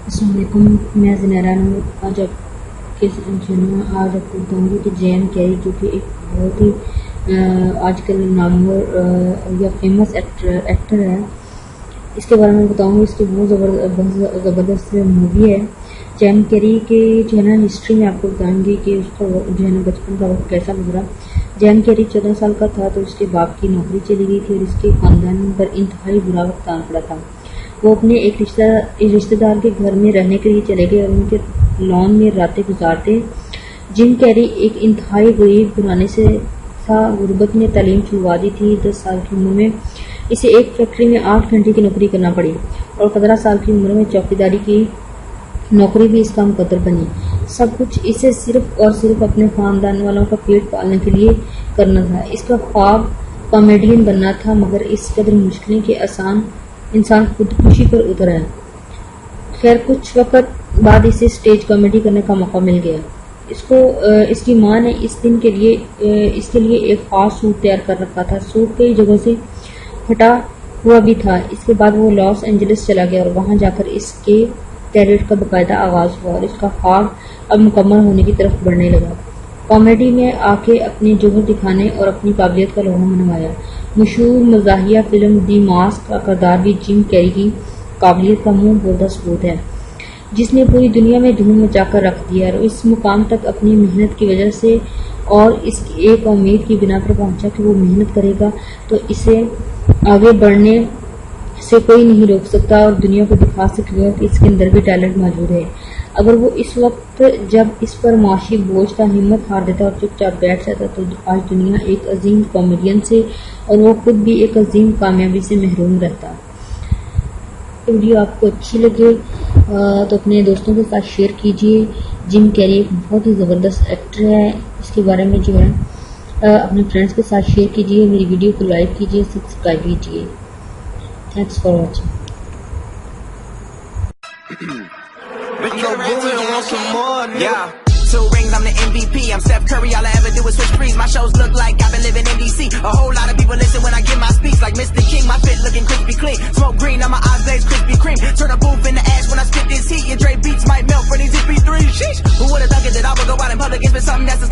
अस्सलाम वालेकुम, मैं ज़नारा हूँ। आज आपको बताऊँगी कि जिम कैरी जो कि एक बहुत ही आजकल नामवर या फेमस एक्टर है, इसके बारे में बताऊँगी। इसकी बहुत ज़बरदस्त मूवी है जिम कैरी के जो है ना हिस्ट्री में आपको बताऊँगी कि उसका जो है ना बचपन का वक्त कैसा गुजरा। जिम कैरी 14 साल का था तो उसके बाप की नौकरी चली गई थी और इसके खानदान पर इंतहाई बुरा वक्त आन पड़ा था। वो अपने एक रिश्तेदार के घर में रहने के लिए चले गए और उनके लॉन में रातें गुजारते। जिम कैरी एक इंतहाई गरीब घराने से था। गुर्बत ने तालीम छुड़वा दी थी। 10 साल की उम्र में इसे एक फैक्ट्री में 8 घंटे की नौकरी करना पड़ी और 15 साल की उम्र में चौकीदारी की नौकरी भी इसका मुकद्दर बनी। सब कुछ इसे सिर्फ और सिर्फ अपने खानदान वालों का पेट पालने के लिए करना था। इसका ख्वाब कॉमेडियन बनना था, मगर इस कदर मुश्किलें कि इंसान खुदकुशी पर उतर है। खैर, कुछ वक्त बाद इसे स्टेज कॉमेडी करने का मौका मिल गया। इसकी माँ ने इसके लिए एक खास सूट तैयार कर रखा था। सूट कई जगहों से फटा हुआ भी था। इसके बाद वो लॉस एंजलिस चला गया और वहां जाकर इसके कैरियर का बकायदा आगाज हुआ और इसका ख्वाब अब मुकम्मल होने की तरफ बढ़ने लगा। कॉमेडी में आके अपनी जोहर दिखाने और अपनी काबिलियत का लोहा मनवाया। मशहूर मज़ाहिया फिल्म दी मास्क का किरदार भी जिम कैरी की काबिलियत का मुंह बोलता सबूत है, जिसने पूरी दुनिया में धूम मचाकर रख दिया और इस मुकाम तक अपनी मेहनत की वजह से और इसकी एक उम्मीद की बिना पर पहुंचा कि वो मेहनत करेगा तो इसे आगे बढ़ने से कोई नहीं रोक सकता और दुनिया को दिखा सकेगा कि इसके अंदर भी टैलेंट मौजूद है। अगर वो इस वक्त जब इस पर माशी बोझ था हिम्मत हार देता और चुपचाप बैठ जाता तो आज दुनिया एक अजीम कॉमेडियन से और वो खुद भी एक अजीम कामयाबी से महरूम रहता। वीडियो आपको अच्छी लगे तो अपने दोस्तों के साथ शेयर कीजिए। जिम कैरी एक बहुत ही ज़बरदस्त एक्टर है। इसके बारे में जो है अपने फ्रेंड्स के साथ शेयर कीजिए। मेरी वीडियो को लाइक कीजिए, सब्सक्राइब कीजिए। Thanks for watching. Yeah. 2 rings, I'm the MVP. I'm Steph Curry, all I ever do is switch breeze. My shows look like I've been living in DC. A whole lot of people listen when I give my speech. Like Mr. King, my fit looking crispy clean. Smoke green on my eyes, glaze Krispy Kreme. Turn a booth into ash when I spit this heat. Your Dre beats might melt for these MP3. Sheesh. Who would've thought it that I would go out in public and spit something that's